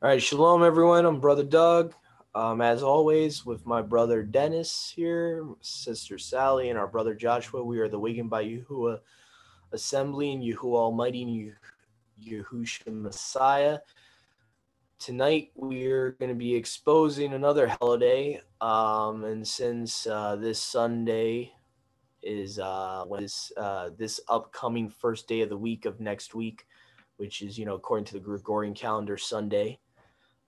All right, shalom, everyone. I'm Brother Doug. As always, with my brother Dennis here, sister Sally, and our brother Joshua, we are the Wakened by Yahuwah Assembly and Yahuwah Almighty and Yahushua Messiah. Tonight, we're going to be exposing another holiday, and since this Sunday is this upcoming first day of the week of next week, which is, according to the Gregorian calendar, Sunday.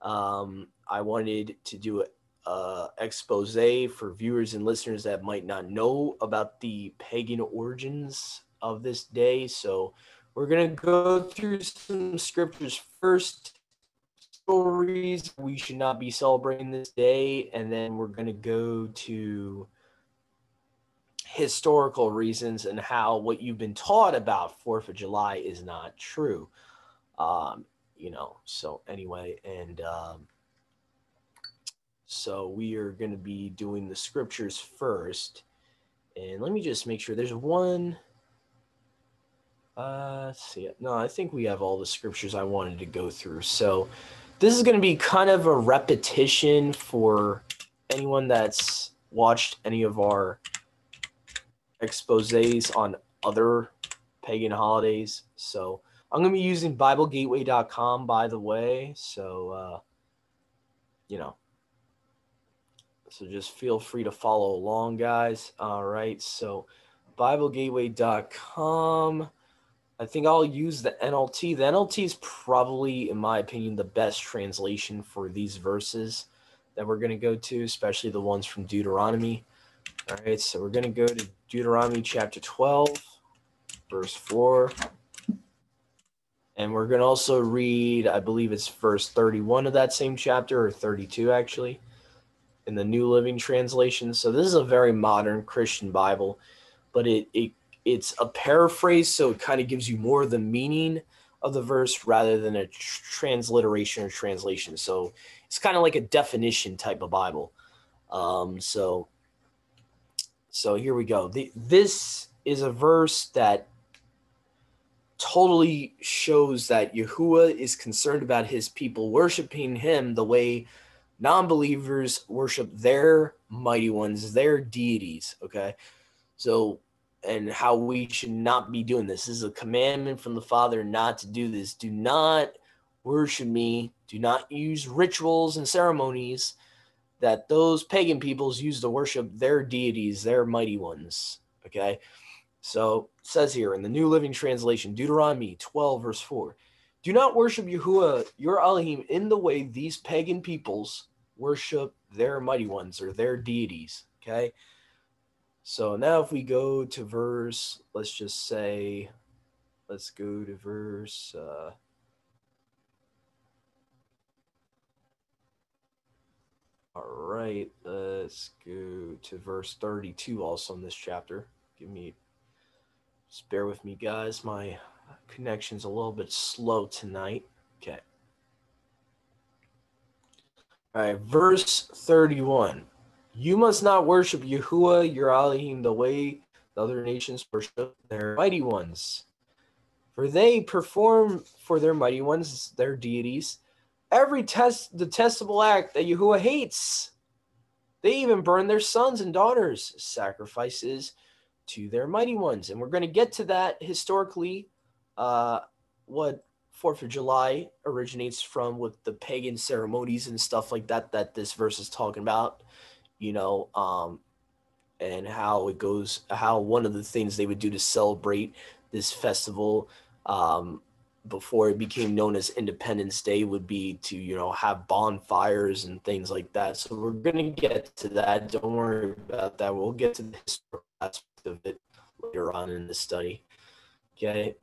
I wanted to do a expose for viewers and listeners that might not know about the pagan origins of this day. So we're going to go through some scriptures first, stories we should not be celebrating this day, and then we're going to go to historical reasons and how what you've been taught about 4th of July is not true. So anyway, and so we are going to be doing the scriptures first. And let me just make sure there's one. Let's see. No, I think we have all the scriptures I wanted to go through. So this is going to be kind of a repetition for anyone that's watched any of our exposés on other pagan holidays. So I'm going to be using BibleGateway.com, by the way. So, so just feel free to follow along, guys. All right. So BibleGateway.com. I think I'll use the NLT. The NLT is probably, in my opinion, the best translation for these verses that we're going to go to, especially the ones from Deuteronomy. All right. So we're going to go to Deuteronomy chapter 12, verse 4. And we're going to also read, I believe it's verse 31 of that same chapter, or 32 actually, in the New Living Translation. So this is a very modern Christian Bible, but it's a paraphrase, so it kind of gives you more of the meaning of the verse rather than a transliteration or translation. So it's kind of like a definition type of Bible. So here we go. This is a verse that totally shows that Yahuwah is concerned about his people worshiping him the way non-believers worship their mighty ones, their deities, okay? So, and how we should not be doing this. This is a commandment from the Father not to do this. Do not worship me. Do not use rituals and ceremonies that those pagan peoples use to worship their deities, their mighty ones, okay? So it says here in the New Living Translation, Deuteronomy 12, verse 4, do not worship Yahuwah, your Elohim, in the way these pagan peoples worship their mighty ones or their deities, okay? So now if we go to verse, let's go to verse, all right, let's go to verse 32 also in this chapter. Just bear with me, guys. My connection's a little bit slow tonight. Okay. All right, verse 31. You must not worship Yahuwah, your Elohim, the way the other nations worship their mighty ones. For they perform for their mighty ones, their deities, every detestable act that Yahuwah hates. They even burn their sons and daughters, sacrifices to their mighty ones. And we're going to get to that historically, what 4th of July originates from with the pagan ceremonies and stuff like that this verse is talking about, and how it goes, how one of the things they would do to celebrate this festival before it became known as Independence Day would be to, have bonfires and things like that. So we're going to get to that. Don't worry about that. We'll get to the historical aspect of it later on in the study. Okay.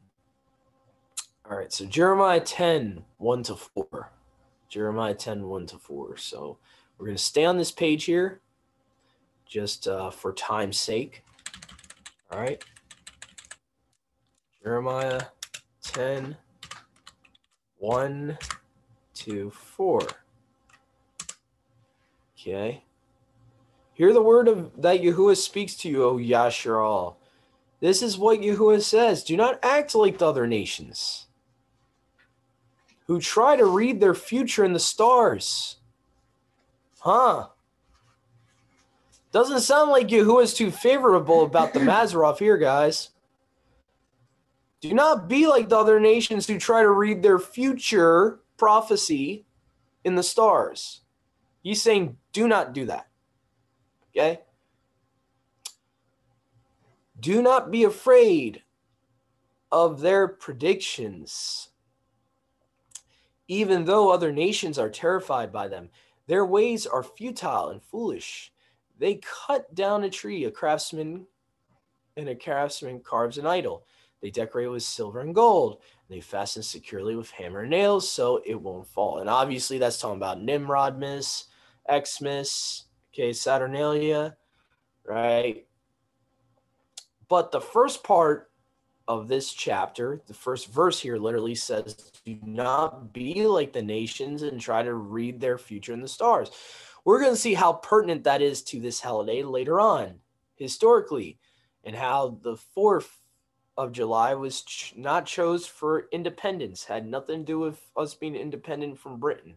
All right. So Jeremiah 10, 1-4. Jeremiah 10, 1-4. So we're going to stay on this page here just for time's sake. All right. Jeremiah 10, 1-4. Okay. Hear the word that Yahuwah speaks to you, O Yasharal. This is what Yahuwah says. Do not act like the other nations who try to read their future in the stars. Huh? Doesn't sound like Yahuwah is too favorable about the Mazarov here, guys. Do not be like the other nations who try to read their future prophecy in the stars. He's saying, do not do that. Okay? Do not be afraid of their predictions. Even though other nations are terrified by them, their ways are futile and foolish. They cut down a tree, a craftsman carves an idol. They decorate it with silver and gold. They fasten securely with hammer and nails so it won't fall. And obviously that's talking about Nimrodmas, Xmas, okay, Saturnalia, right? But the first part of this chapter, the first verse here literally says, do not be like the nations and try to read their future in the stars. We're going to see how pertinent that is to this holiday later on, historically, and how the 4th of July was not chose for independence, had nothing to do with us being independent from Britain.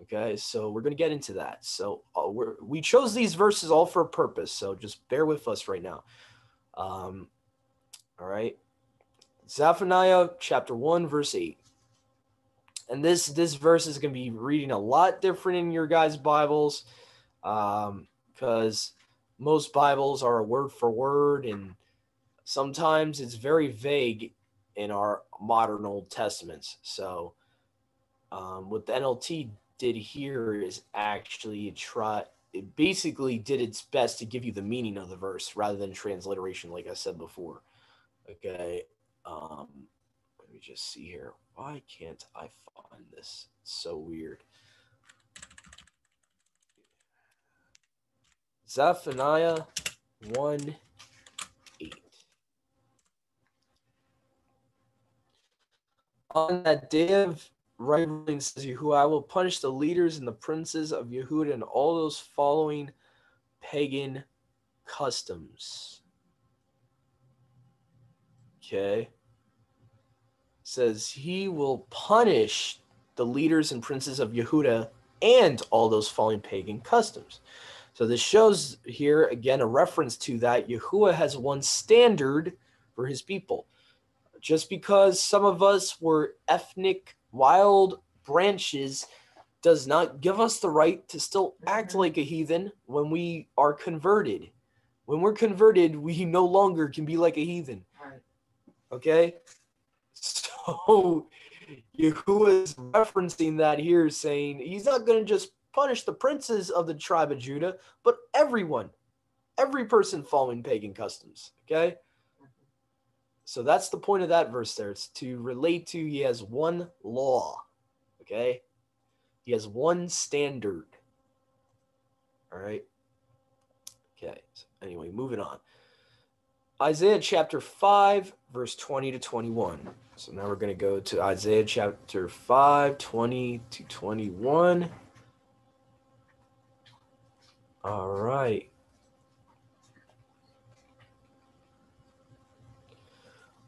Okay, so we're going to get into that. So we chose these verses all for a purpose, so just bear with us right now. All right. Zephaniah chapter 1, verse 8. And this verse is going to be reading a lot different in your guys' Bibles, because most Bibles are a word for word, and sometimes it's very vague in our modern Old Testaments. So what the NLT did here is actually it basically did its best to give you the meaning of the verse rather than transliteration, like I said before. Okay. Let me just see here. Why can't I find this? It's so weird. Zephaniah 1:8. On that day of rivaling, says Yahuwah, I will punish the leaders and the princes of Yehuda and all those following pagan customs. Okay. Says he will punish the leaders and princes of Yehuda and all those following pagan customs. So this shows here, again, a reference to that Yahuwah has one standard for his people. Just because some of us were ethnic wild branches does not give us the right to still act like a heathen when we are converted. When we're converted, we no longer can be like a heathen. Okay? So Yahuwah is referencing that here, saying he's not going to just punish the princes of the tribe of Judah, but everyone, every person following pagan customs. Okay? So that's the point of that verse there. It's to relate to he has one law. Okay? He has one standard. All right? Okay. So anyway, moving on. Isaiah chapter 5, verse 20 to 21. So now we're going to go to Isaiah chapter 5, 20 to 21. All right.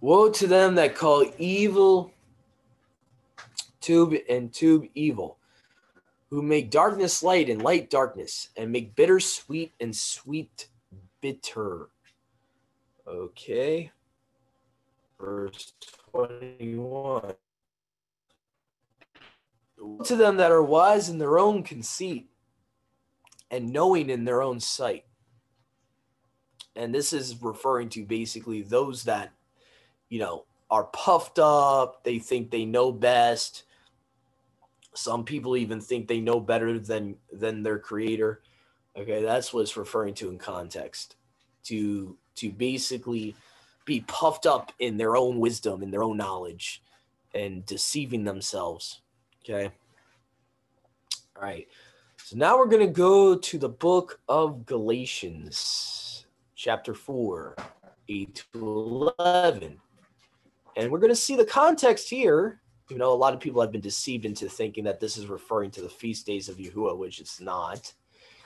Woe to them that call evil tube and tube evil, who make darkness light and light darkness, and make bitter sweet and sweet bitter. Okay. Verse 21. Woe to them that are wise in their own conceit and knowing in their own sight. And this is referring to basically those that, are puffed up. They think they know best. Some people even think they know better than their creator. Okay, that's what it's referring to in context. To basically be puffed up in their own wisdom, in their own knowledge, and deceiving themselves. Okay. All right. So now we're going to go to the book of Galatians, chapter 4, 8 to 11. And we're going to see the context here. A lot of people have been deceived into thinking that this is referring to the feast days of Yahuwah, which it's not.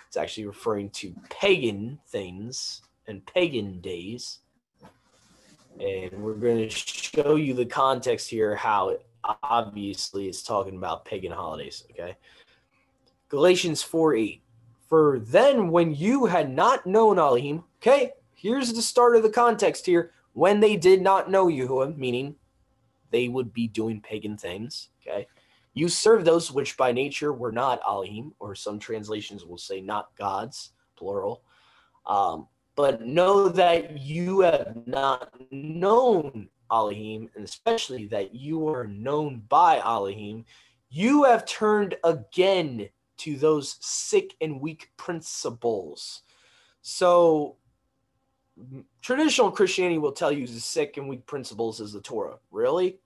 It's actually referring to pagan things and pagan days. And we're going to show you the context here, how obviously it's talking about pagan holidays, okay? Galatians 4:8. For then when you had not known Elohim, okay, here's the start of the context here. When they did not know Yahuwah, meaning they would be doing pagan things, okay? You serve those which by nature were not Elohim, or some translations will say not gods, plural. But know that you have not known Elohim, and especially that you are known by Elohim. You have turned again to those sick and weak principles. So traditional Christianity will tell you the sick and weak principles is the Torah. Really?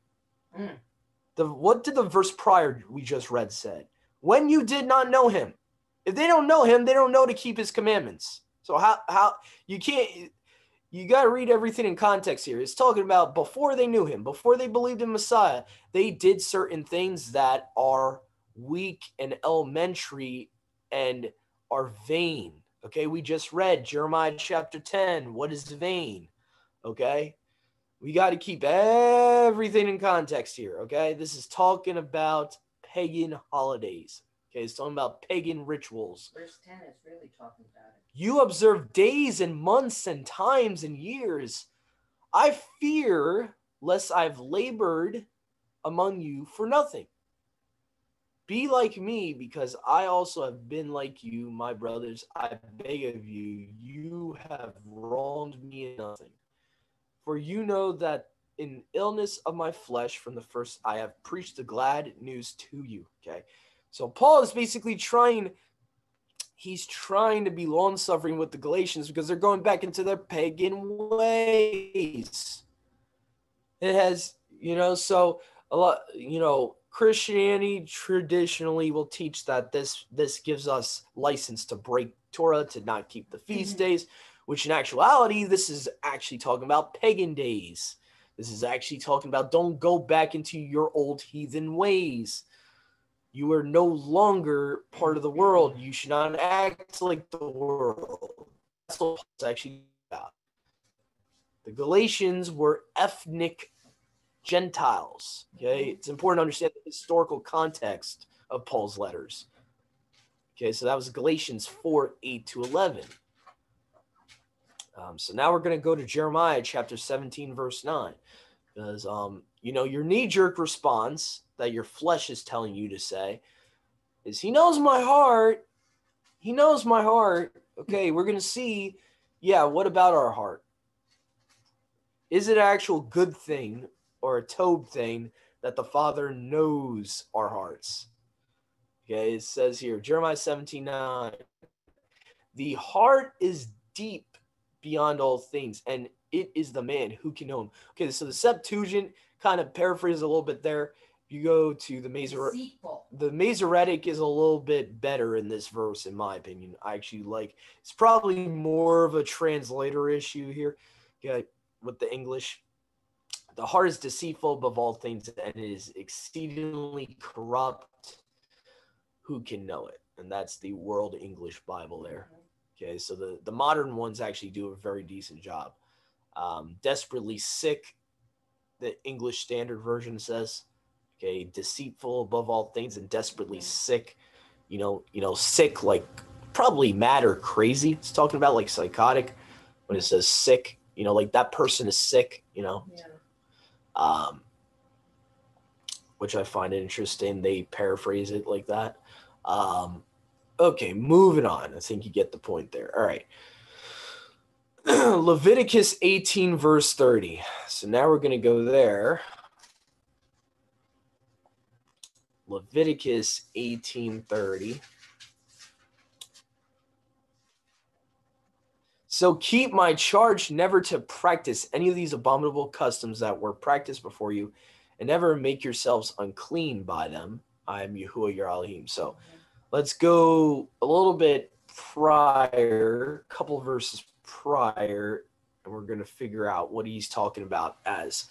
What did the verse prior we just read said? When you did not know him. If they don't know him, they don't know to keep his commandments. So how you can't, you got to read everything in context here. It's talking about before they knew him, before they believed in Messiah, they did certain things that are weak and elementary and are vain. Okay, we just read Jeremiah chapter 10. What is vain? Okay, we got to keep everything in context here. Okay, this is talking about pagan holidays. Okay, it's talking about pagan rituals. Verse 10 is really talking about it. You observe days and months and times and years. I fear lest I've labored among you for nothing. Be like me, because I also have been like you, my brothers. I beg of you, you have wronged me in nothing. For you know that in illness of my flesh from the first I have preached the glad news to you. Okay, so Paul is basically he's trying to be long-suffering with the Galatians because they're going back into their pagan ways. It has, so a lot, Christianity traditionally will teach that this gives us license to break Torah, to not keep the feast days, which in actuality, this is actually talking about pagan days. This is actually talking about don't go back into your old heathen ways. You are no longer part of the world. You should not act like the world. That's what Paul's actually about. The Galatians were ethnic Gentiles. Okay, it's important to understand the historical context of Paul's letters. Okay, so that was Galatians 4:8-11. So now we're going to go to Jeremiah chapter 17, verse 9. Because, your knee-jerk response that your flesh is telling you to say is, he knows my heart. He knows my heart. Okay, we're going to see, what about our heart? Is it an actual good thing or a toad thing that the Father knows our hearts? Okay, it says here, Jeremiah 17:9, the heart is deep beyond all things, and it is the man who can know him. Okay, so the Septuagint kind of paraphrases a little bit there. If you go to the Masoretic is a little bit better in this verse, in my opinion. I actually like, it's probably more of a translator issue here. Okay, with the English. The heart is deceitful above all things, and it is exceedingly corrupt. Who can know it? And that's the World English Bible there. Okay, so the modern ones actually do a very decent job. Desperately sick, the English Standard Version says. Okay, deceitful above all things and desperately sick. Sick like probably mad or crazy. It's talking about like psychotic when it says sick. Like that person is sick. Which I find interesting. They paraphrase it like that. Okay, moving on. I think you get the point there. All right. Leviticus 18, verse 30. So now we're going to go there. Leviticus 18:30. So keep my charge never to practice any of these abominable customs that were practiced before you, and never make yourselves unclean by them. I am Yahuwah your Elohim. So let's go a little bit prior, a couple verses prior, and we're going to figure out what he's talking about as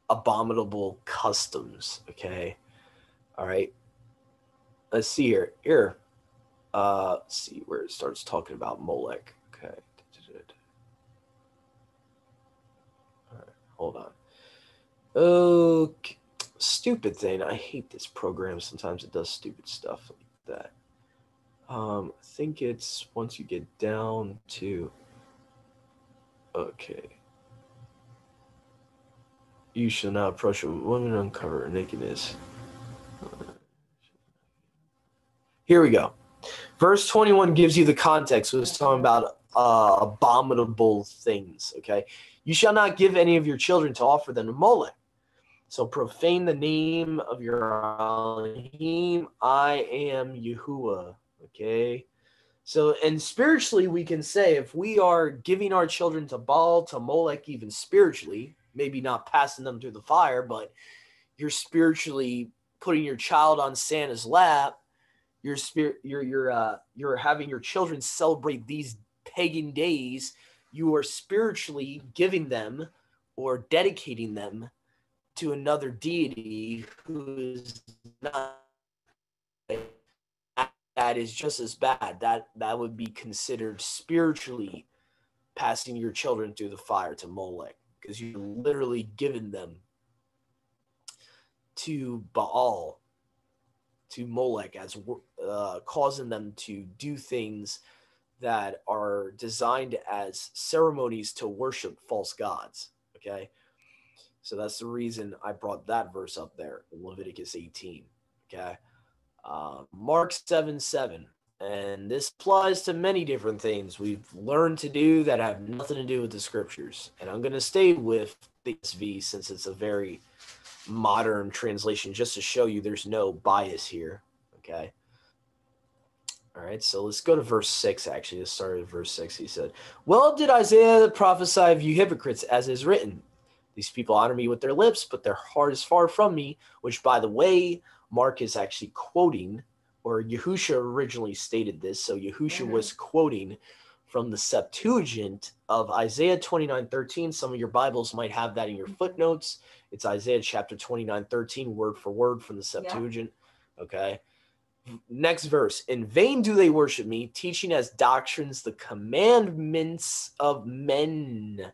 abominable customs. Okay. All right. Let's see here. Let's see where it starts talking about Molech. Okay. All right. Hold on. Okay. stupid thing. I hate this program. Sometimes it does stupid stuff like that. I think it's once you get down to, okay. You shall not approach a woman uncover her nakedness. Here we go. Verse 21 gives you the context. It was talking about abominable things, okay? You shall not give any of your children to offer them to Molech. So profane the name of your Elohim. I am Yahuwah, okay? So, and spiritually, we can say if we are giving our children to Baal, to Molech, even spiritually, maybe not passing them through the fire, but you're spiritually putting your child on Santa's lap, you're having your children celebrate these pagan days, you are spiritually giving them or dedicating them to another deity who is not, that is just as bad. That would be considered spiritually passing your children through the fire to Molech, because you're literally giving them to Baal, to Molech, as causing them to do things that are designed as ceremonies to worship false gods. Okay, so that's the reason I brought that verse up there in Leviticus 18. Okay, Mark 7:7, and this applies to many different things we've learned to do that have nothing to do with the scriptures. And I'm going to stay with the ESV since it's a very modern translation, just to show you there's no bias here. Okay. All right, so let's go to verse 6, actually. Let's start at verse 6. He said, well, did Isaiah prophesy of you hypocrites, as is written, these people honor me with their lips, but their heart is far from me, which, by the way, Mark is actually quoting, or Yahusha originally stated this, so Yahusha was quoting from the Septuagint of Isaiah 29:13. Some of your Bibles might have that in your footnotes. It's Isaiah chapter 29:13, word for word from the Septuagint. Yeah. Okay. Next verse. In vain do they worship me, teaching as doctrines the commandments of men.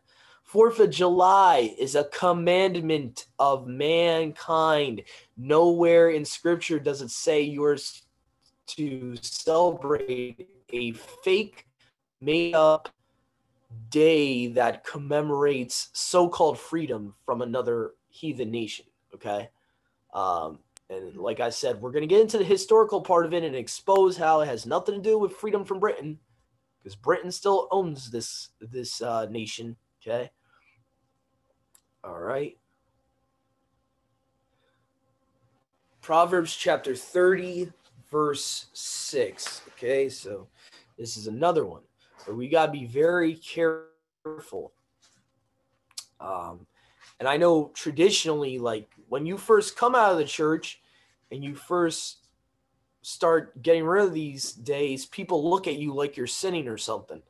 4th of July is a commandment of mankind. Nowhere in scripture does it say you're to celebrate a fake made up day that commemorates so-called freedom from another heathen nation. Okay. And like I said, we're going to get into the historical part of it and expose how it has nothing to do with freedom from Britain, because Britain still owns this nation. Okay. All right. Proverbs chapter 30, verse 6. Okay, so this is another one. But we got to be very careful. And I know traditionally, like when you first come out of the church and you first start getting rid of these days, people look at you like you're sinning or something.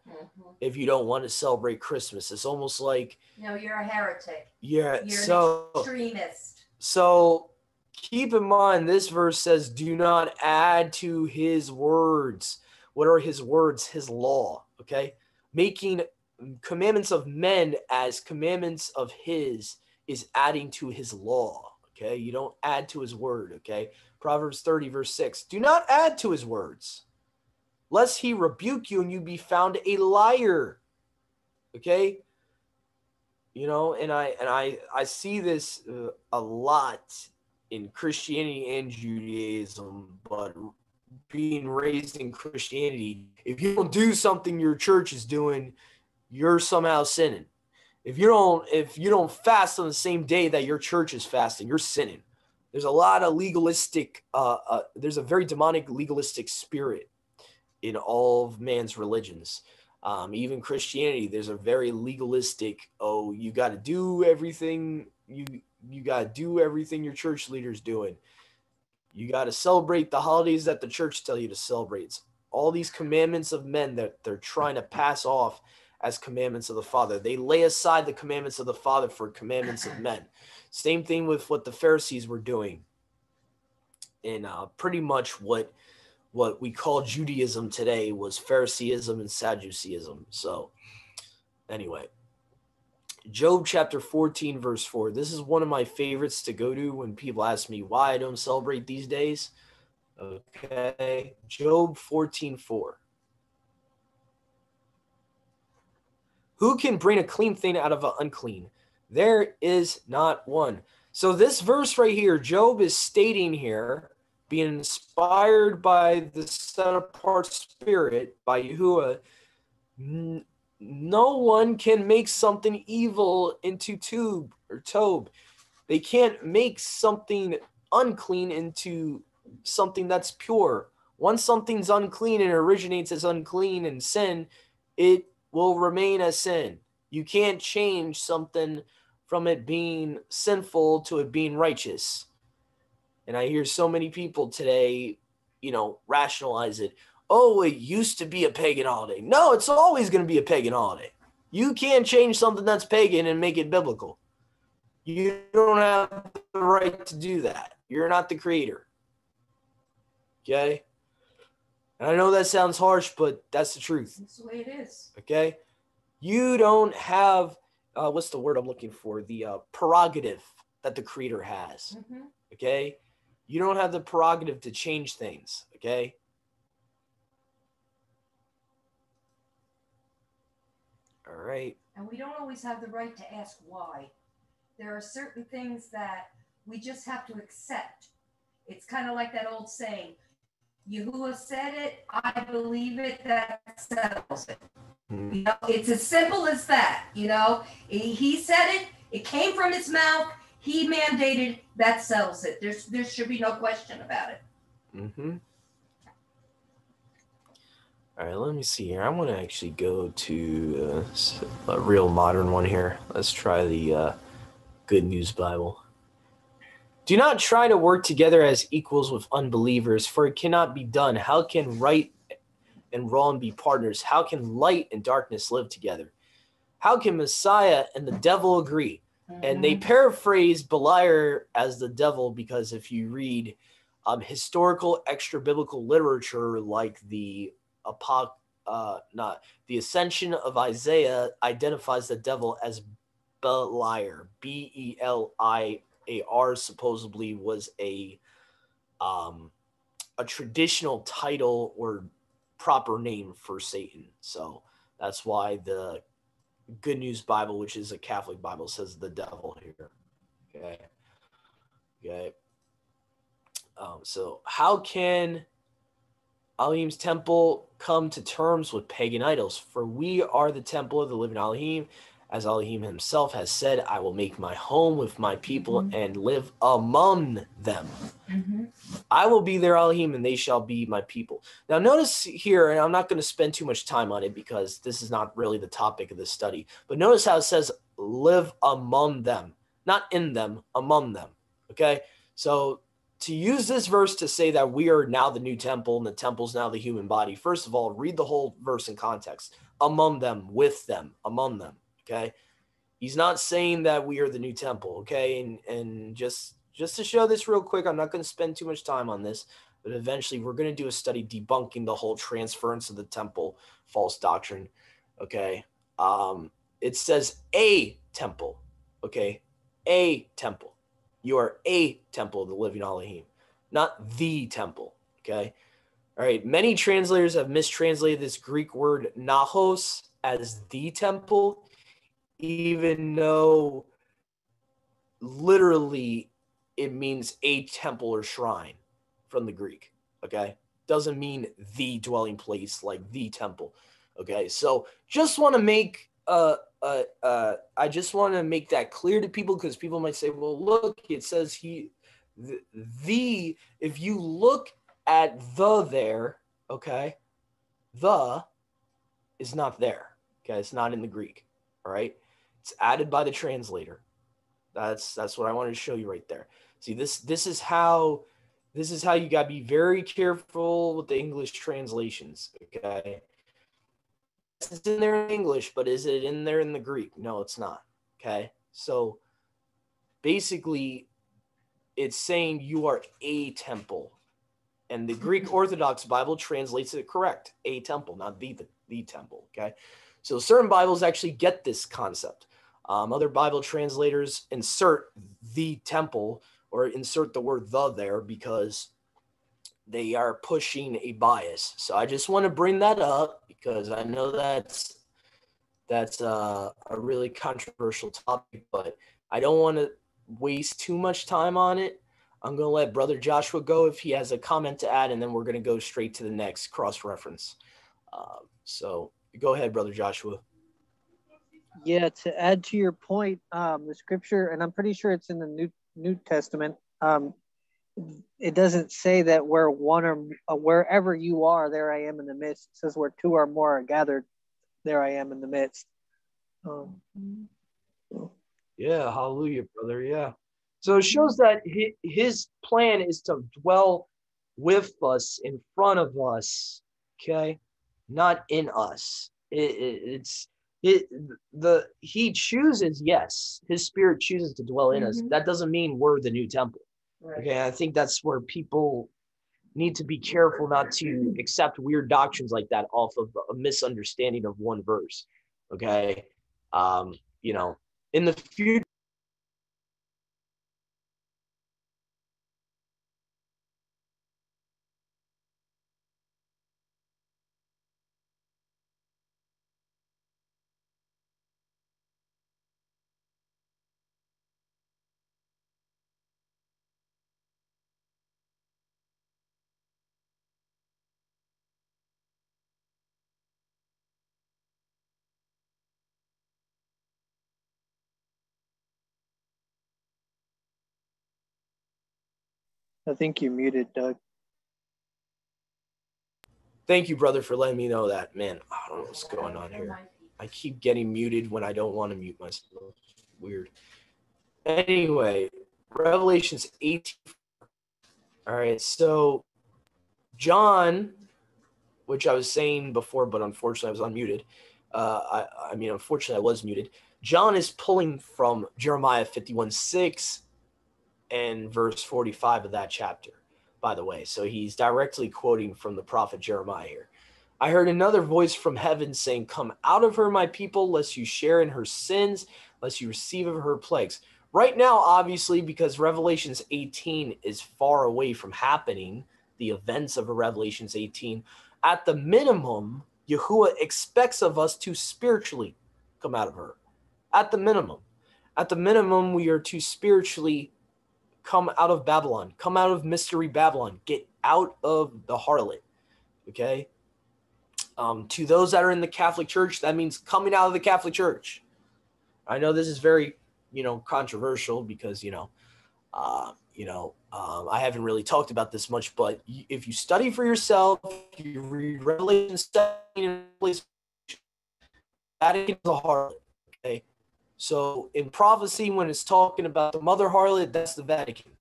If you don't want to celebrate Christmas, it's almost like, no, you're a heretic. Yeah, you're an extremist. So keep in mind, this verse says, do not add to his words. What are his words? His law. Okay, making commandments of men as commandments of his is adding to his law. Okay, you don't add to his word. Okay, Proverbs 30 verse 6, do not add to his words, lest he rebuke you and you be found a liar. Okay, you know, and I see this a lot in Christianity and Judaism, but being raised in Christianity, if you don't do something your church is doing, you're somehow sinning. If you don't fast on the same day that your church is fasting, you're sinning. There's a lot of legalistic, there's a very demonic legalistic spirit in all of man's religions. Even Christianity, there's a very legalistic, you got to do everything, you got to do everything your church leader's doing. You got to celebrate the holidays that the church tell you to celebrate. It's all these commandments of men that they're trying to pass off as commandments of the Father. They lay aside the commandments of the Father for commandments of men. Same thing with what the Pharisees were doing. And pretty much what we call Judaism today was Phariseeism and Sadduceeism. So anyway, Job chapter 14, verse 4. This is one of my favorites to go to when people ask me why I don't celebrate these days. Okay, Job 14:4. Who can bring a clean thing out of an unclean? There is not one. So this verse right here, Job is stating here, being inspired by the set-apart spirit, by Yahuwah, no one can make something evil into tube or tobe. They can't make something unclean into something that's pure. Once something's unclean and originates as unclean and sin, it will remain as sin. You can't change something from it being sinful to it being righteous. And I hear so many people today, rationalize it. Oh, it used to be a pagan holiday. No, it's always going to be a pagan holiday. You can't change something that's pagan and make it biblical. You don't have the right to do that. You're not the creator. Okay? And I know that sounds harsh, but that's the truth. That's the way it is. Okay? You don't have, what's the word I'm looking for? The prerogative that the creator has. Mm-hmm. Okay? You don't have the prerogative to change things. Okay? All right. And we don't always have the right to ask why. There are certain things that we just have to accept. It's kind of like that old saying, Yahuwah said it, I believe it, that settles it. Mm-hmm. It's as simple as that. He said it, it came from his mouth, he mandated, that settles it. There should be no question about it. Mm-hmm. All right, let me see here. I want to actually go to a real modern one here. Let's try the Good News Bible. Do not try to work together as equals with unbelievers, for it cannot be done. How can right and wrong be partners? How can light and darkness live together? How can Messiah and the devil agree? Mm-hmm. And they paraphrase Beliar as the devil because if you read historical extra-biblical literature like the Ascension of Isaiah identifies the devil as Beliar. Beliar supposedly was a traditional title or proper name for Satan. So that's why the Good News Bible, which is a Catholic Bible, says the devil here. Okay. So how can Elohim's temple come to terms with pagan idols? For we are the temple of the living Elohim. As Elohim himself has said, I will make my home with my people and live among them. Mm-hmm. I will be their Elohim and they shall be my people. Now notice here, and I'm not going to spend too much time on it because this is not really the topic of this study, but notice how it says live among them, not in them, among them. Okay? So to use this verse to say that we are now the new temple and the temple's now the human body, first of all, read the whole verse in context. Among them, with them, among them. Okay, he's not saying that we are the new temple. Okay, and just to show this real quick, I'm not going to spend too much time on this, but eventually we're going to do a study debunking the whole transference of the temple false doctrine. Okay, it says a temple. Okay, a temple. You are a temple of the living Elohim, not the temple. Okay, all right. Many translators have mistranslated this Greek word nahos as the temple, even though literally it means a temple or shrine from the Greek, okay? Doesn't mean the dwelling place like the temple, okay? So just want to make I just want to make that clear to people because people might say, well, look, it says the if you look at the there, okay, the is not there, okay? It's not in the Greek, all right? It's added by the translator. That's what I wanted to show you right there. See, this is how you got to be very careful with the English translations, okay? It's in there in English, but is it in there in the Greek? No, it's not, okay? So basically it's saying you are a temple. And the Greek Orthodox Bible translates it correct, a temple, not the temple, okay? So certain Bibles actually get this concept. Other Bible translators insert the temple or insert the word the there because they are pushing a bias. So I just want to bring that up because I know that's a really controversial topic, but I don't want to waste too much time on it. I'm going to let Brother Joshua go if he has a comment to add, and then we're going to go straight to the next cross-reference. So go ahead, Brother Joshua. Yeah, to add to your point, the scripture, and I'm pretty sure it's in the New Testament, it doesn't say that where one or wherever you are, there I am in the midst. It says where two or more are gathered, there I am in the midst. Yeah, hallelujah, brother. Yeah. So it shows that his plan is to dwell with us, in front of us, okay, not in us. He chooses, yes, his spirit chooses to dwell in us. That doesn't mean we're the new temple. Right. Okay, I think that's where people need to be careful not to accept weird doctrines like that off of a misunderstanding of one verse. Okay, in the future. I think you muted, Doug. Thank you, brother, for letting me know that. Man, I don't know what's going on here. I keep getting muted when I don't want to mute myself. Weird. Anyway, Revelations 18. All right, so John, which I was saying before, but unfortunately I was unmuted. Unfortunately I was muted. John is pulling from Jeremiah 51:6 and verse 45 of that chapter, by the way. So he's directly quoting from the prophet Jeremiah here. I heard another voice from heaven saying, "Come out of her, my people, lest you share in her sins, lest you receive of her plagues." Right now, obviously, because Revelations 18 is far away from happening, the events of Revelations 18, at the minimum, Yahuwah expects of us to spiritually come out of her. At the minimum. At the minimum, we are to spiritually come out of Babylon. Come out of Mystery Babylon. Get out of the harlot. Okay? To those that are in the Catholic Church, that means coming out of the Catholic Church. I know this is very, controversial because, I haven't really talked about this much, but if you study for yourself, you read Revelation, Vatican is a harlot. Okay? So in prophecy, when it's talking about the mother harlot, that's the Vatican.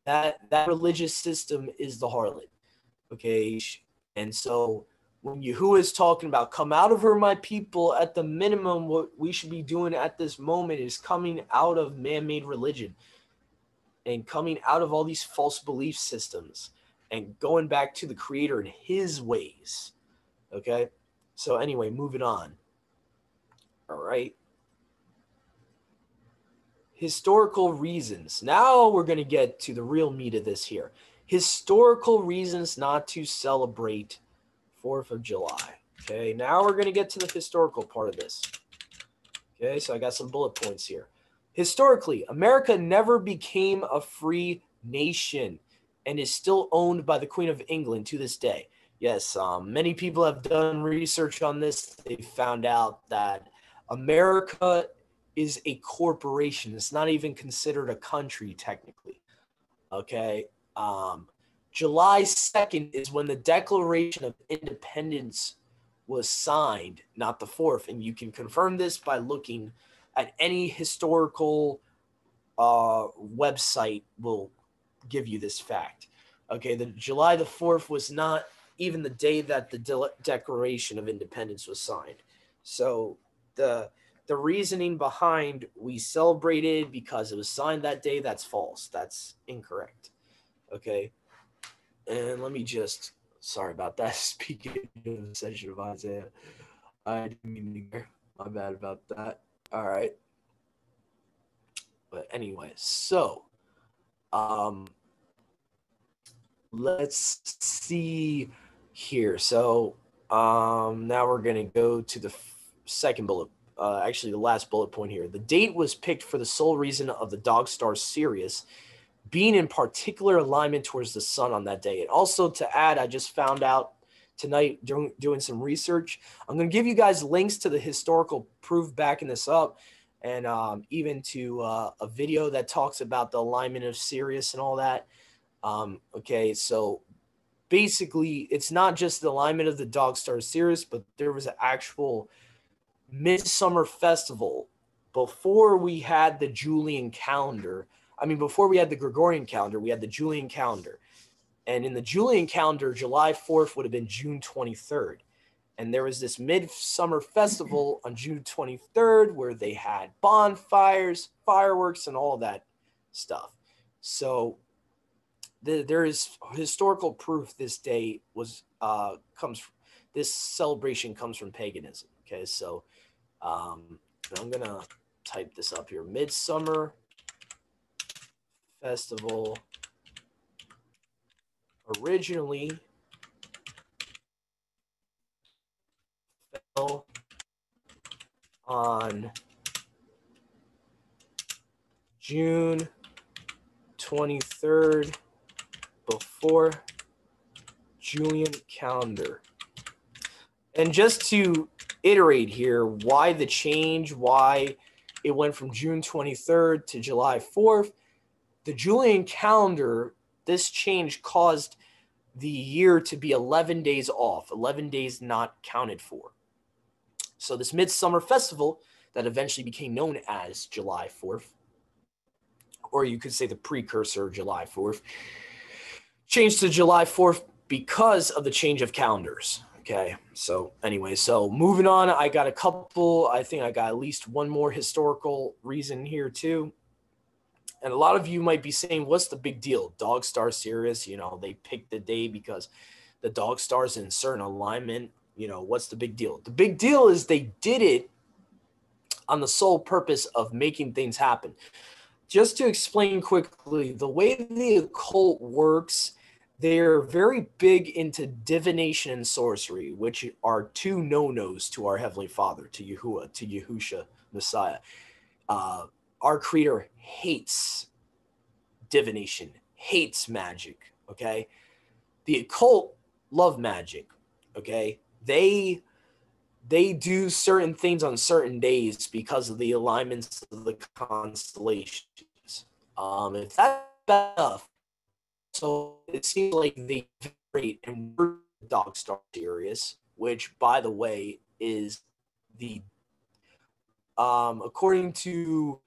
That religious system is the harlot. Okay? And so when Yahuwah is talking about come out of her, my people, at the minimum, what we should be doing at this moment is coming out of man-made religion and coming out of all these false belief systems and going back to the Creator and his ways. Okay? So anyway, moving on. All right. Historical reasons. Now we're going to get to the real meat of this here. Historical reasons not to celebrate 4th of July. Okay, now we're going to get to the historical part of this. Okay, so I got some bullet points here. Historically, America never became a free nation and is still owned by the Queen of England to this day. Yes, many people have done research on this. They found out that America is a corporation. It's not even considered a country technically. Okay, July 2nd is when the Declaration of Independence was signed, not the 4th. And you can confirm this by looking at any historical website will give you this fact. Okay, the July the 4th was not even the day that the Declaration of Independence was signed. So the reasoning behind we celebrated because it was signed that day, that's false. That's incorrect. Okay. And let me just, sorry about that. Speaking of the session of Isaiah, I didn't mean to, my bad about that. All right. But anyway, so let's see here. So now we're going to go to the second bullet, actually the last bullet point here. The date was picked for the sole reason of the dog star Sirius being in particular alignment towards the sun on that day. And also to add, I just found out tonight doing some research. I'm going to give you guys links to the historical proof backing this up, and even to a video that talks about the alignment of Sirius and all that. Okay, so basically, it's not just the alignment of the dog star Sirius, but there was an actual midsummer festival before we had the Julian calendar. I mean, before we had the Gregorian calendar, we had the Julian calendar. And in the Julian calendar, July 4th would have been June 23rd. And there was this midsummer festival on June 23rd where they had bonfires, fireworks, and all that stuff. So there is historical proof this day was this celebration comes from paganism. Okay, so I'm gonna type this up here: Midsummer Festival originally fell on June 23rd before Julian calendar. And just to iterate here, why the change, why it went from June 23rd to July 4th, the Julian calendar, this change caused the year to be 11 days off, 11 days not counted for. So this Midsummer Festival that eventually became known as July 4th, or you could say the precursor July 4th, changed to July 4th because of the change of calendars. Okay, so anyway, so moving on, I got a couple, I think I got at least one more historical reason here too. And a lot of you might be saying, what's the big deal? Dog star Sirius, you know, they picked the day because the dog star's in certain alignment. You know, what's the big deal? The big deal is they did it on the sole purpose of making things happen. Just to explain quickly, the way the occult works, they're very big into divination and sorcery, which are two no-nos to our Heavenly Father, to Yahuwah, to Yahusha, Messiah. Our Creator hates divination, hates magic, okay? The occult love magic, okay? They do certain things on certain days because of the alignments of the constellations. If that's bad enough, so it seems like they rate and dog star Sirius, which, by the way, is the according to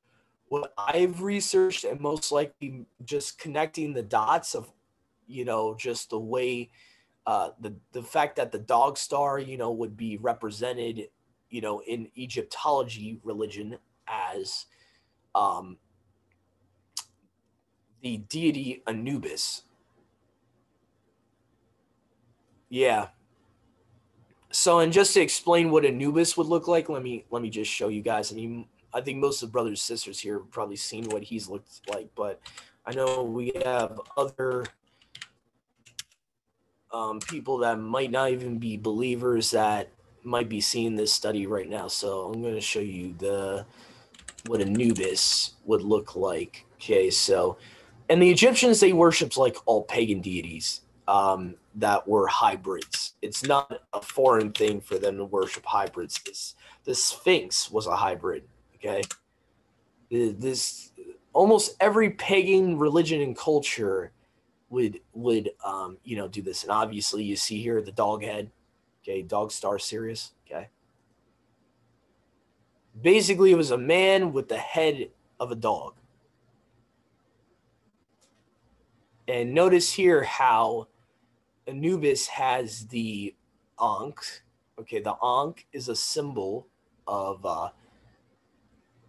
what I've researched, and most likely just connecting the dots of, you know, just the way the fact that the dog star, you know, would be represented, you know, in Egyptology religion as the deity Anubis. Yeah. So, and just to explain what Anubis would look like, let me just show you guys. I mean, I think most of the brothers and sisters here have probably seen what he's looked like, but I know we have other people that might not even be believers that might be seeing this study right now. So I'm going to show you what Anubis would look like. Okay, so, and the Egyptians, they worshipped like all pagan deities that were hybrids. It's not a foreign thing for them to worship hybrids. The Sphinx was a hybrid. Okay, this almost every pagan religion and culture would you know, do this. And obviously you see here the dog head, okay, dog star Sirius, okay. Basically it was a man with the head of a dog. And notice here how Anubis has the Ankh. Okay, the Ankh is a symbol of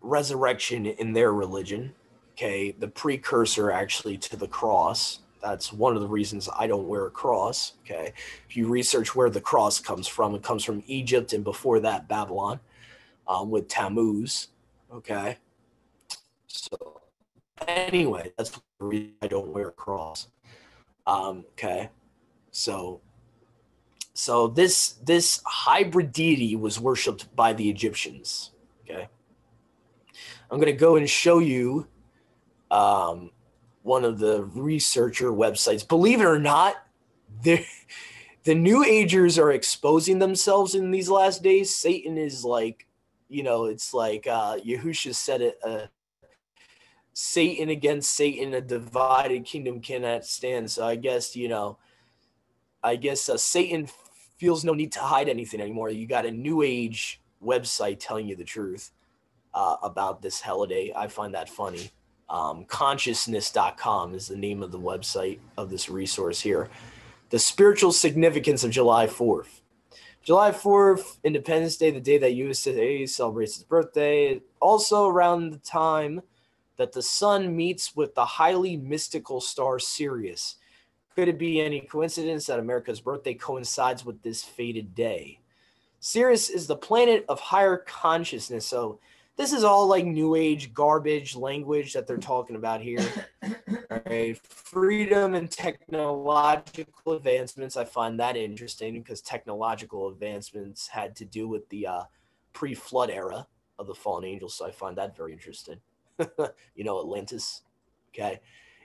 resurrection in their religion. Okay, the precursor actually to the cross. That's one of the reasons I don't wear a cross. Okay, if you research where the cross comes from, it comes from Egypt, and before that, Babylon, with Tammuz. Okay, so anyway, that's the reason I don't wear a cross. Okay, so this hybrid deity was worshipped by the Egyptians. Okay, I'm gonna go and show you one of the researcher websites. Believe it or not, the New Agers are exposing themselves in these last days. Satan is like, it's like Yahusha said it. Satan against Satan, a divided kingdom cannot stand. So I guess, Satan feels no need to hide anything anymore. You got a New Age website telling you the truth about this holiday. I find that funny. Consciousness.com is the name of the website of this resource here. The spiritual significance of July 4th. July 4th, Independence Day, the day that USA celebrates its birthday. Also around the time that the sun meets with the highly mystical star Sirius. Could it be any coincidence that America's birthday coincides with this fated day? Sirius is the planet of higher consciousness. So this is all like New Age garbage language that they're talking about here. Right. Freedom and technological advancements. I find that interesting because technological advancements had to do with the pre-flood era of the fallen angels. So I find that very interesting. Atlantis. Okay.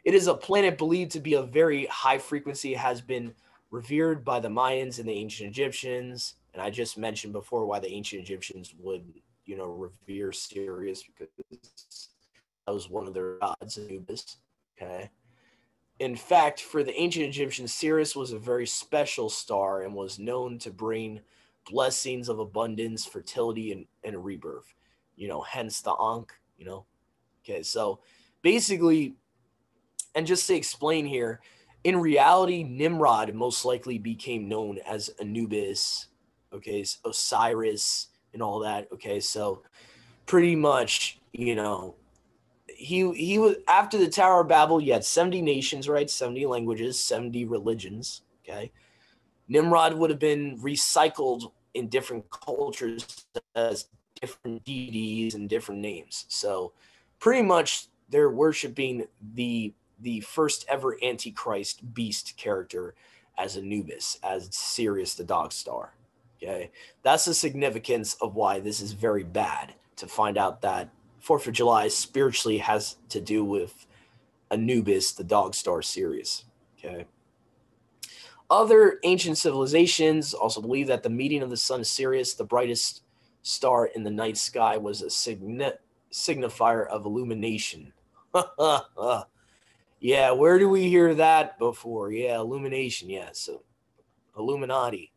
It is a planet believed to be of very high frequency. It has been revered by the Mayans and the ancient Egyptians. And I just mentioned before why the ancient Egyptians would, revere Sirius, because that was one of their gods, Anubis. Okay. In fact, for the ancient Egyptians, Sirius was a very special star and was known to bring blessings of abundance, fertility, and rebirth. Hence the Ankh, Okay, so basically, and just to explain here, in reality, Nimrod most likely became known as Anubis, okay, Osiris and all that. Okay, so pretty much, he was, after the Tower of Babel, you had 70 nations, right? 70 languages, 70 religions. Okay. Nimrod would have been recycled in different cultures as different deities and different names. So pretty much they're worshiping the first ever Antichrist beast character as Anubis, as Sirius the dog star. Okay. That's the significance of why this is very bad, to find out that 4th of July spiritually has to do with Anubis, the dog star Sirius. Okay. Other ancient civilizations also believe that the meeting of the sun Sirius, the brightest star in the night sky, was a signifier of illumination. Yeah, where do we hear that before? Yeah, illumination. Yeah, so Illuminati.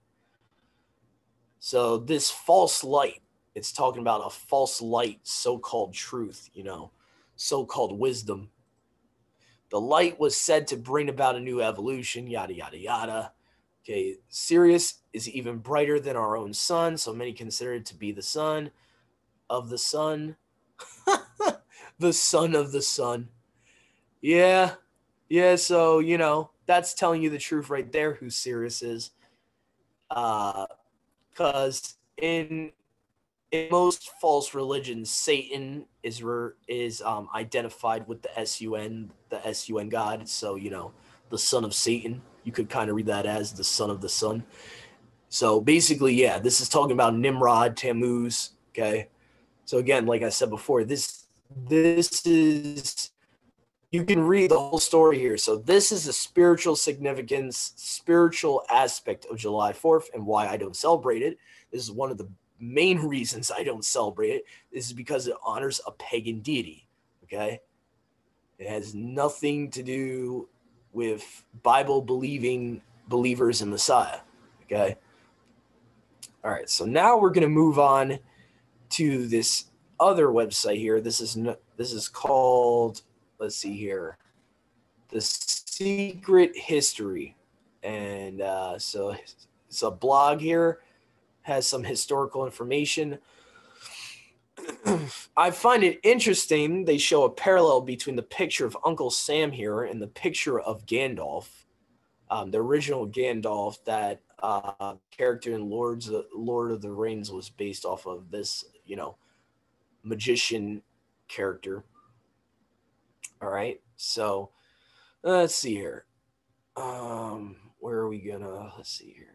So this false light, it's talking about a false light, so-called truth, so-called wisdom. The light was said to bring about a new evolution, yada, yada, yada. Okay, Sirius is even brighter than our own sun, so many consider it to be the son of the sun. The son of the sun. Yeah, so, that's telling you the truth right there, who Sirius is. Because in most false religions, Satan is identified with the S-U-N God. So, the son of Satan. You could kind of read that as the son of the sun. So basically, yeah, this is talking about Nimrod, Tammuz. Okay. So again, like I said before, this is, you can read the whole story here. So this is a spiritual significance, spiritual aspect of July 4th and why I don't celebrate it. This is one of the main reasons I don't celebrate it. This is because it honors a pagan deity. Okay. It has nothing to do with Bible believing believers in Messiah. Okay. All right. So now we're going to move on to this other website here. This is called, let's see here, The Secret History. And so it's a blog here, has some historical information. I find it interesting. They show a parallel between the picture of Uncle Sam here and the picture of Gandalf, the original Gandalf that character in Lord of the Rings was based off of. This, magician character. All right. So let's see here. Where are we gonna? Let's see here.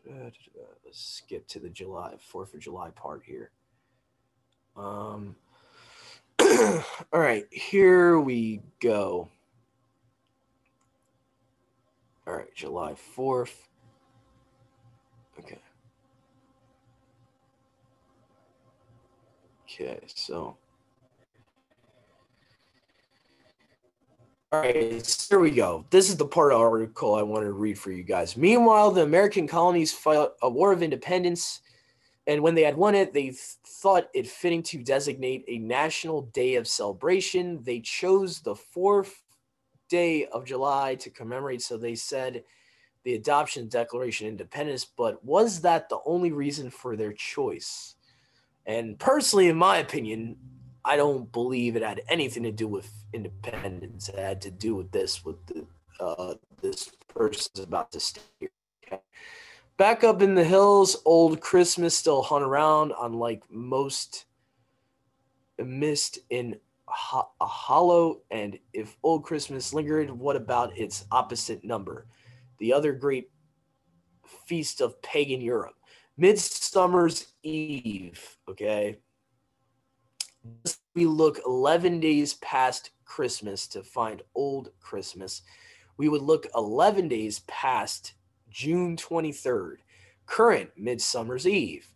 Let's skip to the 4th of July part here. All right, here we go. All right, July 4th. Okay. Okay, so. All right, here we go. This is the part of the article I wanted to read for you guys. Meanwhile, the American colonies fought a war of independence, and when they had won it, they thought it fitting to designate a national day of celebration. They chose the 4th day of July to commemorate, so they said the Adoption Declaration of Independence, but was that the only reason for their choice? And personally, in my opinion, I don't believe it had anything to do with independence. It had to do with this person's about to stay here. Okay? Back up in the hills, old Christmas still hung around, unlike most mist in a hollow. And if old Christmas lingered, what about its opposite number? The other great feast of pagan Europe, Midsummer's Eve. Okay. We look 11 days past Christmas to find old Christmas. We would look 11 days past June 23rd, current Midsummer's Eve,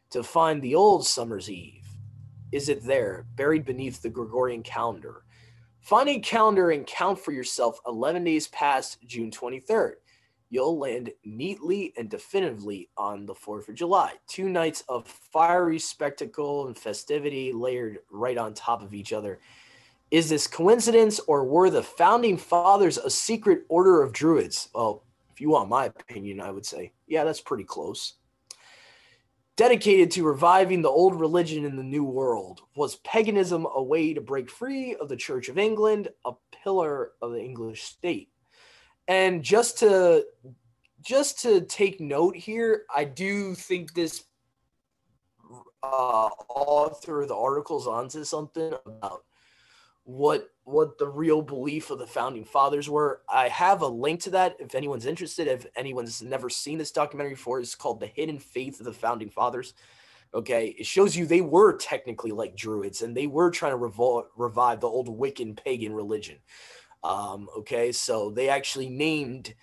to find the old Summer's Eve. Is it there, buried beneath the Gregorian calendar? Find a calendar and count for yourself 11 days past June 23rd. You'll land neatly and definitively on the 4th of July. 2 nights of fiery spectacle and festivity layered right on top of each other. Is this coincidence, or were the founding fathers a secret order of druids? Well, if you want my opinion, I would say, yeah, that's pretty close. Dedicated to reviving the old religion in the New World. Was paganism a way to break free of the Church of England, a pillar of the English state? And just to take note here, I do think this author of the article's onto something about what the real belief of the founding fathers were. I have a link to that if anyone's interested. If anyone's never seen this documentary before, it's called The Hidden Faith of the Founding Fathers. Okay, it shows you they were technically like druids, and they were trying to revive the old Wiccan pagan religion. Okay, so they actually named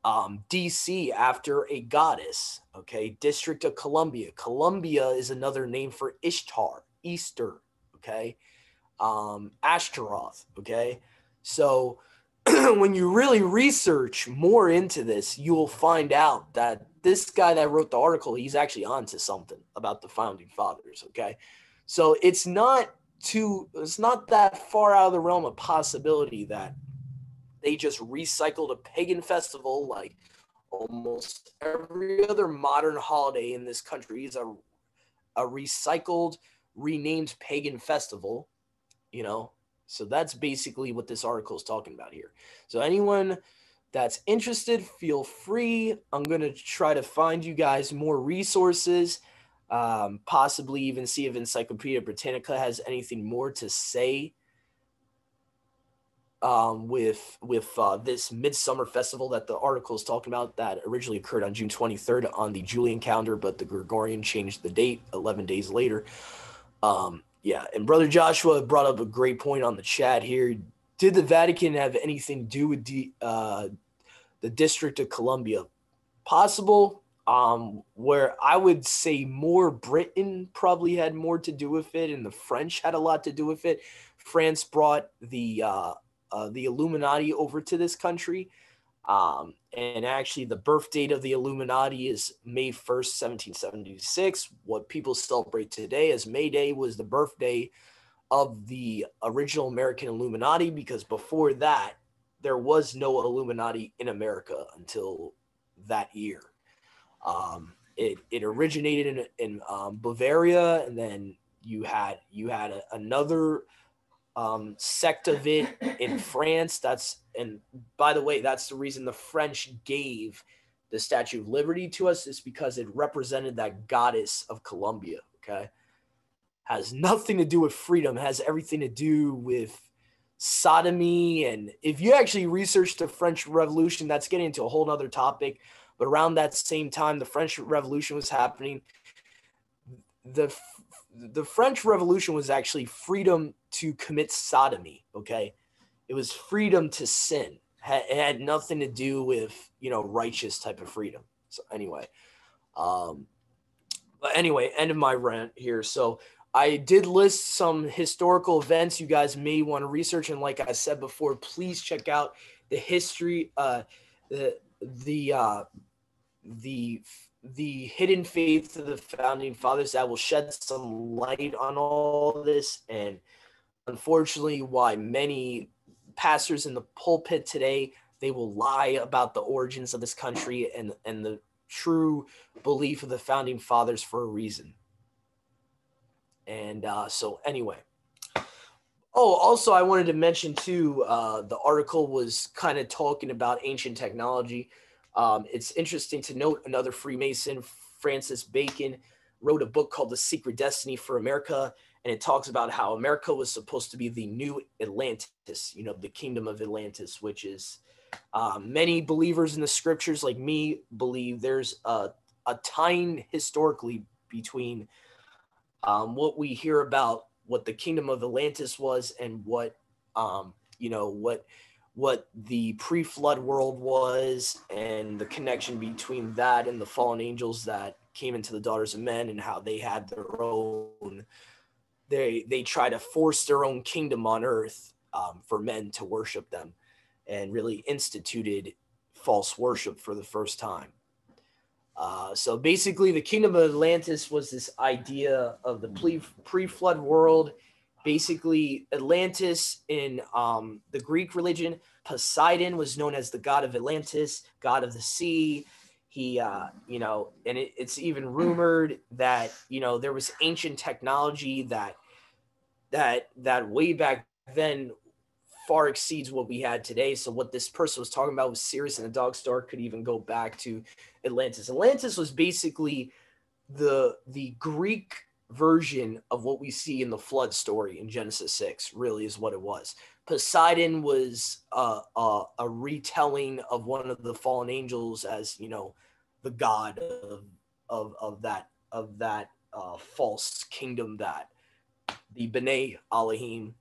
DC after a goddess. Okay, District of Columbia. Columbia is another name for Ishtar, Easter. Okay, Ashtaroth. Okay, so when you really research more into this, you will find out that this guy that wrote the article, he's actually onto something about the founding fathers. Okay, so it's not that far out of the realm of possibility that they just recycled a pagan festival like almost every other modern holiday in this country is a recycled, renamed pagan festival, you know? So that's basically what this article is talking about here. So anyone that's interested, feel free. I'm going to try to find you guys more resources, possibly even see if Encyclopedia Britannica has anything more to say with this Midsummer Festival that the article is talking about, that originally occurred on June 23rd on the Julian calendar, but the Gregorian changed the date 11 days later. Yeah, and Brother Joshua brought up a great point on the chat here. Did the Vatican have anything to do with the District of Columbia? Possible. Where I would say more Britain probably had more to do with it, and the French had a lot to do with it. France brought the Illuminati over to this country. And actually the birth date of the Illuminati is May 1st, 1776. What people celebrate today as May Day was the birthday of the original American Illuminati, because before that, there was no Illuminati in America until that year. It originated in Bavaria, and then you had another sect of it in France. And by the way, that's the reason the French gave the Statue of Liberty to us, is because it represented that goddess of Columbia. Okay. has nothing to do with freedom. It has everything to do with sodomy. And if you actually research the French Revolution, that's getting into a whole nother topic. But around that same time, the French Revolution was happening. The French Revolution was actually freedom to commit sodomy, okay? It was freedom to sin. It had nothing to do with, righteous type of freedom. So anyway, end of my rant here. So I did list some historical events you guys may want to research, and like I said before, please check out the history, the hidden faith of the founding fathers that will shed some light on all this, and unfortunately, why many pastors in the pulpit today, they will lie about the origins of this country and the true belief of the founding fathers for a reason. And so anyway. Oh, also I wanted to mention too, the article was kind of talking about ancient technology. It's interesting to note another Freemason, Francis Bacon, wrote a book called The Secret Destiny for America. And it talks about how America was supposed to be the new Atlantis, the kingdom of Atlantis, which is many believers in the scriptures like me believe there's a tying historically between what we hear about what the kingdom of Atlantis was and what the pre-flood world was, and the connection between that and the fallen angels that came into the daughters of men, and how they had their own, they try to force their own kingdom on earth for men to worship them, and really instituted false worship for the first time. So basically, the kingdom of Atlantis was this idea of the pre-flood world. Basically, Atlantis in the Greek religion, Poseidon was known as the god of Atlantis, god of the sea. He, and it's even rumored that, there was ancient technology that way back then far exceeds what we had today. So what this person was talking about with Sirius and the Dog Star could even go back to Atlantis. Atlantis was basically the Greek version of what we see in the flood story in Genesis 6, really is what it was. Poseidon was a retelling of one of the fallen angels as, the god of that false kingdom that the B'nai Elohim,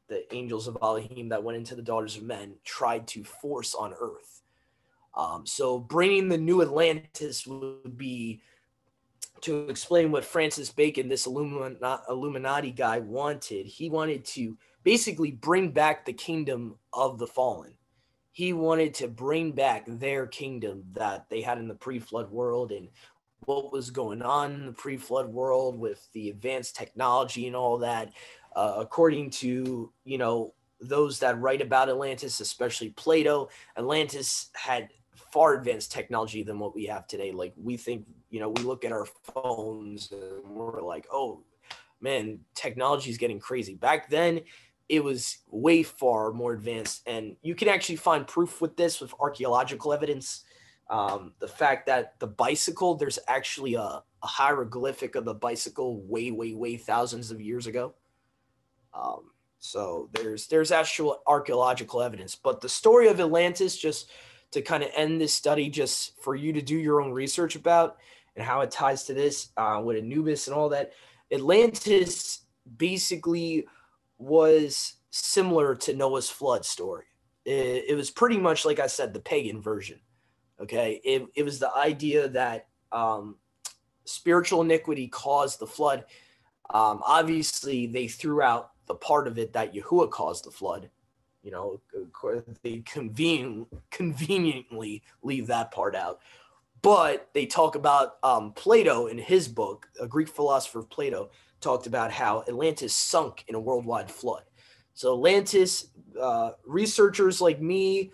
the angels of Elohim that went into the daughters of men, tried to force on earth. So bringing the new Atlantis would be to explain what Francis Bacon, this Illuminati guy, wanted. He wanted to basically bring back the kingdom of the fallen. He wanted to bring back their kingdom that they had in the pre-flood world, and what was going on in the pre-flood world with the advanced technology and all that. According to, those that write about Atlantis, especially Plato, Atlantis had far advanced technology than what we have today. Like, we think, we look at our phones and we're like, oh man, technology is getting crazy. Back then, it was way far more advanced. And you can actually find proof with this with archaeological evidence. The fact that the bicycle, there's actually a hieroglyphic of the bicycle way thousands of years ago. So there's actual archaeological evidence. But the story of Atlantis, just to kind of end this study, just for you to do your own research about and how it ties to this with Anubis and all that. Atlantis basically was similar to Noah's flood story. It was pretty much, like I said, the pagan version. Okay, it was the idea that spiritual iniquity caused the flood. Obviously, they threw out the part of it that Yahuwah caused the flood. They conveniently leave that part out. But they talk about Plato in his book, a Greek philosopher Plato, talked about how Atlantis sunk in a worldwide flood. So Atlantis, researchers like me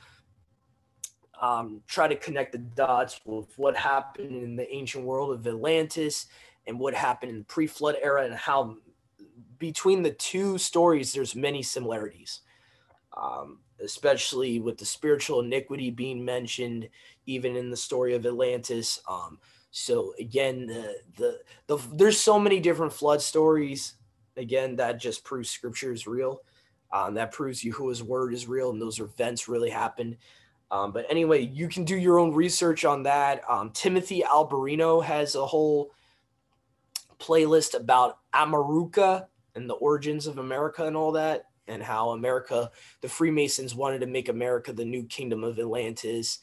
try to connect the dots with what happened in the ancient world of Atlantis and what happened in the pre-flood era, and how between the two stories there's many similarities, especially with the spiritual iniquity being mentioned even in the story of Atlantis. So again, there's so many different flood stories. again, that just proves scripture is real. That proves Yahuwah's word is real, and those events really happened. But anyway, you can do your own research on that. Timothy Alberino has a whole playlist about Amaruca and the origins of America and all that, and how America, the Freemasons wanted to make America the new kingdom of Atlantis,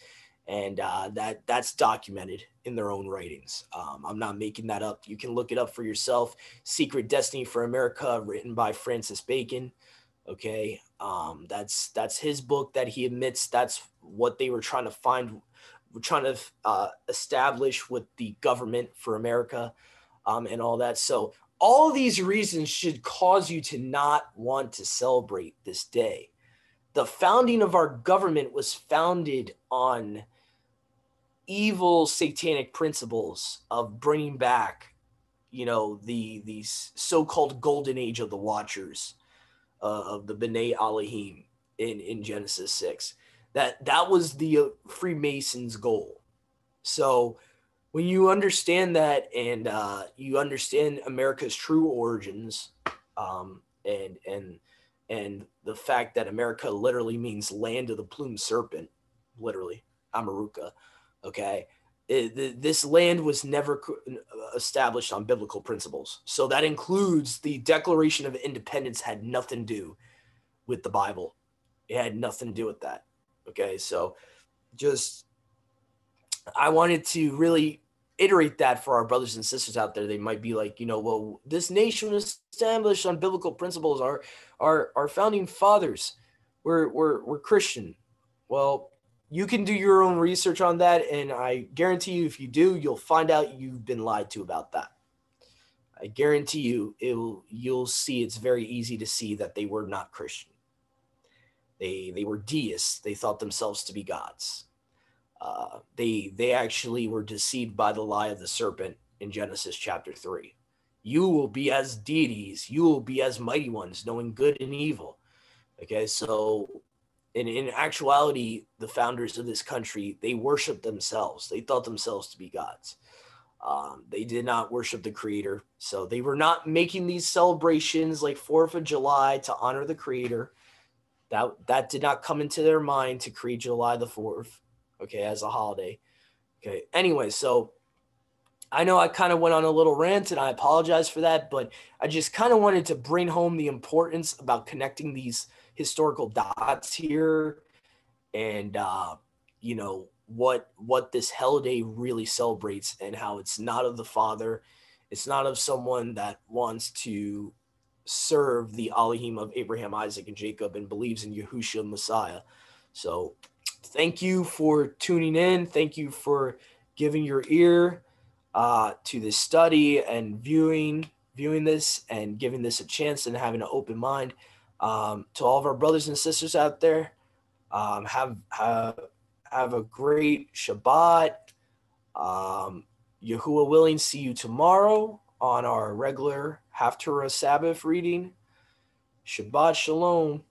and that's documented in their own writings. I'm not making that up. You can look it up for yourself. Secret Destiny for America, written by Francis Bacon. Okay, that's his book that he admits that's what they were trying to find, trying to establish with the government for America, and all that. So all these reasons should cause you to not want to celebrate this day. The founding of our government was founded on evil satanic principles of bringing back, these so-called golden age of the Watchers, of the B'nai Elohim in Genesis 6. That was the Freemasons' goal. So when you understand that, and you understand America's true origins, and the fact that America literally means land of the plumed serpent, literally, Amaruca, okay? This land was never established on biblical principles. So that includes the Declaration of Independence had nothing to do with the Bible. It had nothing to do with that, okay? So just, I wanted to really iterate that for our brothers and sisters out there. They might be like, well, this nation was established on biblical principles. Our founding fathers were Christian. Well, you can do your own research on that, and I guarantee you, if you do, you'll find out you've been lied to about that. I guarantee you, you'll see it's very easy to see that they were not Christian. They were deists. They thought themselves to be gods. They actually were deceived by the lie of the serpent in Genesis chapter 3. You will be as deities. You will be as mighty ones, knowing good and evil. Okay, so in actuality, the founders of this country, they worshiped themselves. They thought themselves to be gods. They did not worship the Creator. So they were not making these celebrations like 4th of July to honor the Creator. That did not come into their mind to create July the 4th, okay, as a holiday. Okay, anyway, so I know I kind of went on a little rant, and I apologize for that, but I just kind of wanted to bring home the importance about connecting these historical dots here, and what this holiday really celebrates, and how it's not of the Father. It's not of someone that wants to serve the Elohim of Abraham, Isaac, and Jacob and believes in Yahushua Messiah. So thank you for tuning in. Thank you for giving your ear to this study and viewing this and giving this a chance and having an open mind. To all of our brothers and sisters out there, have a great Shabbat. Yahuwah willing, see you tomorrow on our regular Haftarah Sabbath reading. Shabbat Shalom.